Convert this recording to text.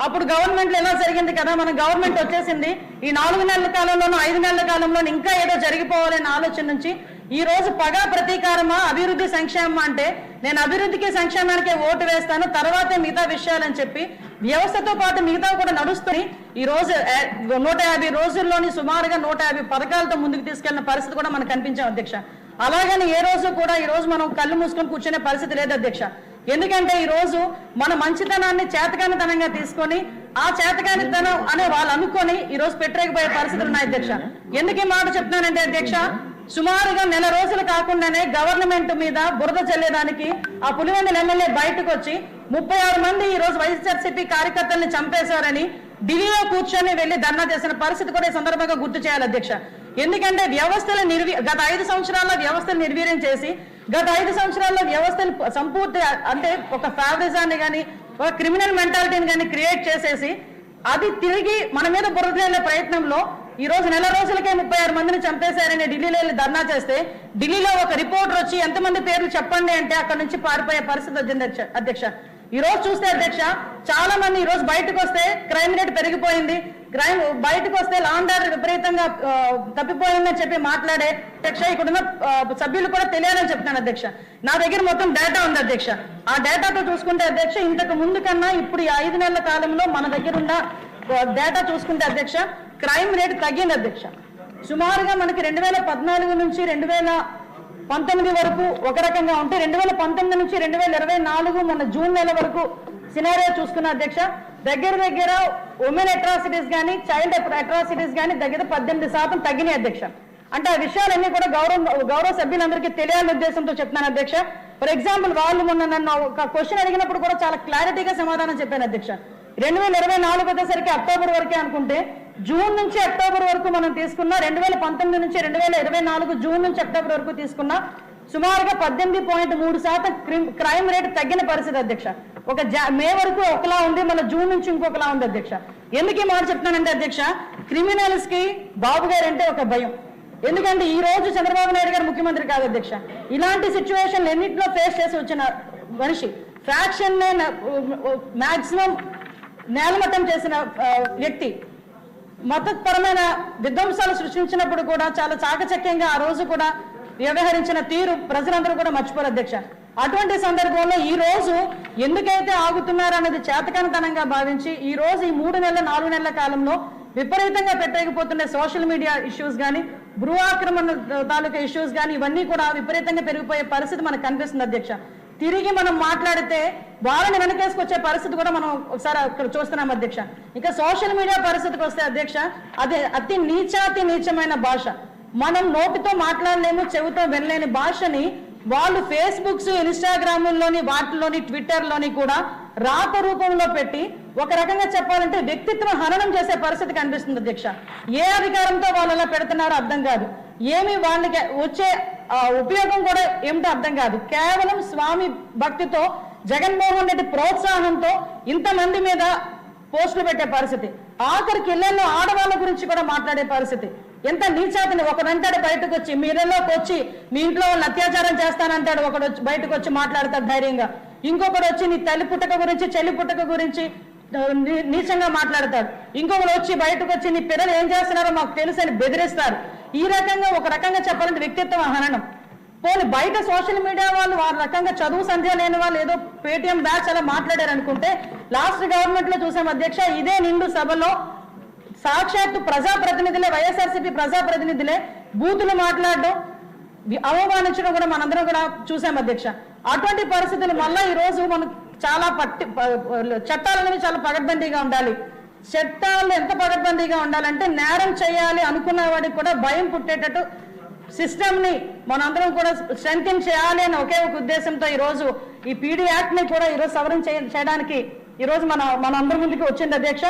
అప్పుడు గవర్నమెంట్ ఎలా జరిగింది కదా, మన గవర్నమెంట్ వచ్చేసింది, ఈ 4 నెలల కాలంలోనూ 5 నెలల కాలంలో ఇంకా ఏదో జరిగిపోవాలనే ఆలోచన నుంచి ఈ రోజు పగా ప్రతీకారమా అభివృద్ధి సంక్షేమం అంటే నేను అభివృద్ధికి సంక్షేమానికే ఓటు వేస్తాను, తర్వాతే మిగతా విషయాలని చెప్పి వ్యవస్థతో పాటు మిగతా కూడా నడుస్తుంది. ఈ రోజు 150 రోజుల్లోని సుమారుగా 150 పథకాలతో ముందుకు తీసుకెళ్లిన పరిస్థితి కూడా మనకు కనిపించాం అధ్యక్ష. అలాగని ఏ రోజు కూడా ఈ రోజు మనం కళ్ళు మూసుకొని కూర్చునే పరిస్థితి లేదు అధ్యక్ష. ఎందుకంటే ఈ రోజు మన మంచితనాన్ని చేతకానితనంగా తీసుకొని ఆ చేతకానితనం అనే వాళ్ళు అనుకొని ఈ రోజు పెట్టలేకపోయే పరిస్థితులు ఉన్నాయి అధ్యక్ష. ఎందుకు ఈ మాట చెప్తున్నానంటే అధ్యక్ష, సుమారుగా నెల రోజులు కాకుండానే గవర్నమెంట్ మీద బురద చల్లేదానికి ఆ పులివెందుల ఎమ్మెల్యే బయటకు వచ్చి 36 మంది ఈ రోజు వైఎస్ఆర్సీపీ కార్యకర్తల్ని చంపేశారని ఢిల్లీలో కూర్చొని వెళ్లి ధర్నా చేసిన పరిస్థితి కూడా ఈ సందర్భంగా గుర్తు చేయాలి అధ్యక్ష. ఎందుకంటే గత 5 సంవత్సరాల్లో వ్యవస్థలు నిర్వీర్యం చేసి గత 5 సంవత్సరాల్లో వ్యవస్థలు సంపూర్తి అంటే ఒక ఫేవరిజాన్ని కానీ ఒక క్రిమినల్ మెంటాలిటీని కానీ క్రియేట్ చేసేసి అది తిరిగి మన మీద బురద చల్లే ప్రయత్నంలో ఈ రోజు నెల రోజులకే 36 మందిని చంపేశారని ఢిల్లీలో వెళ్ళి ధర్నా చేస్తే ఢిల్లీలో ఒక రిపోర్టర్ వచ్చి ఎంతమంది పేర్లు చెప్పండి అంటే అక్కడ నుంచి పారిపోయే పరిస్థితి వచ్చింది అధ్యక్ష. ఈ రోజు చూస్తే అధ్యక్ష చాలా మంది ఈ రోజు బయటకు వస్తే క్రైమ్ రేట్ పెరిగిపోయింది, క్రైమ్ బయటకు వస్తే లా అండ్ ఆర్డర్ విపరీతంగా తప్పిపోయిందని చెప్పి మాట్లాడే అధ్యక్ష ఇక్కడున్న సభ్యులు కూడా తెలియాలని చెప్తున్నాను అధ్యక్ష. నా దగ్గర మొత్తం డేటా ఉంది అధ్యక్ష. ఆ డేటాతో చూసుకుంటే అధ్యక్ష ఇంతకు ముందు కన్నా ఇప్పుడు ఈ 5 నెలల కాలంలో మన దగ్గర ఉన్న డేటా చూసుకుంటే అధ్యక్ష క్రైమ్ రేట్ తగ్గింది అధ్యక్ష. సుమారుగా మనకి 2014 నుంచి 2019 వరకు ఒక రకంగా ఉంటే 2019 నుంచి 2024 మన జూన్ నెల వరకు సినారియో చూసుకున్న అధ్యక్ష దగ్గర ఉమెన్ అట్రాసిటీస్ కానీ చైల్డ్ అట్రాసిటీస్ కానీ దగ్గర 18% తగ్గినాయి అధ్యక్ష. అంటే ఆ విషయాలన్నీ కూడా గౌరవ సభ్యులందరికీ తెలియాలనే ఉద్దేశంతో చెప్తున్నాను అధ్యక్ష. ఫర్ ఎగ్జాంపుల్ వాళ్ళు మొన్న నన్ను ఒక క్వశ్చన్ అడిగినప్పుడు కూడా చాలా క్లారిటీగా సమాధానం చెప్పాను అధ్యక్ష. 2024 వచ్చేసరికి అక్టోబర్ వరకే అనుకుంటే జూన్ నుంచి అక్టోబర్ వరకు మనం తీసుకున్న 2019 నుంచి 2024 జూన్ నుంచి అక్టోబర్ వరకు తీసుకున్న సుమారుగా 18.3% క్రైమ్ రేట్ తగ్గిన పరిస్థితి అధ్యక్ష. ఒక మే వరకు ఒకలా ఉంది, మన జూన్ నుంచి ఇంకొకలా ఉంది అధ్యక్ష. ఎందుకు ఈ మాట చెప్తున్నానంటే అధ్యక్ష క్రిమినల్స్ కి బాబు గారు అంటే ఒక భయం. ఎందుకంటే ఈ రోజు చంద్రబాబు నాయుడు గారు ముఖ్యమంత్రి కాదు అధ్యక్ష. ఇలాంటి సిచ్యువేషన్ ఎన్నింటిలో ఫేస్ చేసి వచ్చిన మనిషి, ఫ్యాక్షన్ మాక్సిమం నేలమట్టం చేసిన వ్యక్తి, మతపరమైన విధ్వంసాలు సృష్టించినప్పుడు కూడా చాలా చాకచక్యంగా ఆ రోజు కూడా వ్యవహరించిన తీరు ప్రజలందరూ కూడా మర్చిపోరు అధ్యక్ష. అటువంటి సందర్భంలో ఈ రోజు ఎందుకైతే ఆగుతున్నారనేది చేతకానితనంగా భావించి ఈ రోజు ఈ 3 నెలల 4 నెలల కాలంలో విపరీతంగా పెట్టకపోతున్న సోషల్ మీడియా ఇష్యూస్ కానీ భూ ఆక్రమణ తాలూకా ఇష్యూస్ కానీ ఇవన్నీ కూడా విపరీతంగా పెరిగిపోయే పరిస్థితి మనకు కనిపిస్తుంది అధ్యక్ష. తిరిగి మనం మాట్లాడితే వాళ్ళని వెనకేసుకొచ్చే పరిస్థితి కూడా మనం ఒకసారి అక్కడ చూస్తున్నాం అధ్యక్ష. ఇంకా సోషల్ మీడియా పరిస్థితికి వస్తే అధ్యక్ష అదే అతి నీచమైన భాష. మనం నోటితో మాట్లాడలేము, చెవితో వినలేని భాషని వాళ్ళు ఫేస్బుక్స్ ఇన్స్టాగ్రామ్లోని వాటిలోని ట్విట్టర్లోని కూడా రాత రూపంలో పెట్టి ఒక రకంగా చెప్పాలంటే వ్యక్తిత్వ హననం చేసే పరిస్థితి కనిపిస్తుంది అధ్యక్ష. ఏ అధికారంతో వాళ్ళు అలా పెడుతున్నారో అర్థం కాదు, ఏమి వాళ్ళకి వచ్చే ఉపయోగం కూడా ఏమిటో అర్థం కాదు. కేవలం స్వామి భక్తితో జగన్మోహన్ రెడ్డి ప్రోత్సాహంతో ఇంతమంది మీద పోస్టులు పెట్టే పరిస్థితి, ఆఖరికి ఇళ్లలో ఆడవాళ్ళ గురించి కూడా మాట్లాడే పరిస్థితి. ఎంత నీచాతిని ఒకడంటాడు బయటకు వచ్చి మీరెల్లోకి వచ్చి మీ ఇంట్లో వాళ్ళని అత్యాచారం చేస్తానంటాడు, ఒకడు వచ్చి బయటకు వచ్చి మాట్లాడతాడు ధైర్యంగా, ఇంకొకడు వచ్చి నీ తల్లి పుట్టక గురించి చెల్లి పుట్టక గురించి నీచంగా మాట్లాడతాడు, ఇంకొకరు వచ్చి బయటకు వచ్చి నీ పిల్లలు ఏం చేస్తున్నారో మాకు తెలుసు అని బెదిరిస్తారు. ఈ రకంగా ఒక రకంగా చెప్పాలంటే వ్యక్తిత్వ హననం. పోనీ బయట సోషల్ మీడియా వాళ్ళు వారి రకంగా చదువు సంధ్య లేని వాళ్ళు ఏదో పేటీఎం బ్యాచ్ అలా మాట్లాడారు అనుకుంటే లాస్ట్ గవర్నమెంట్ లో చూసాం అధ్యక్ష ఇదే నిండు సభలో సాక్షాత్తు ప్రజాప్రతినిధులే వైఎస్ఆర్సీపీ ప్రజాప్రతినిధులే బూతులు మాట్లాడడం అవమానించడం కూడా మనందరం కూడా చూసాం అధ్యక్ష. అటువంటి పరిస్థితులు మళ్ళీ ఈ రోజు మనం చాలా చట్టాలు అనేవి చాలా పకడ్బందీగా ఉండాలి. చట్టాలు ఎంత పకడ్బందీగా ఉండాలంటే నేరం చేయాలి అనుకున్న వాడికి కూడా భయం పుట్టేటట్టు సిస్టమ్ ని మనందరం కూడా స్ట్రెంథెన్ చేయాలి అని ఒకే ఒక ఉద్దేశంతో ఈ రోజు ఈ పీడీ యాక్ట్ ని కూడా ఈ రోజు సవరణ చేయడానికి ఈ రోజు మన అందరి ముందుకు వచ్చింది అధ్యక్ష.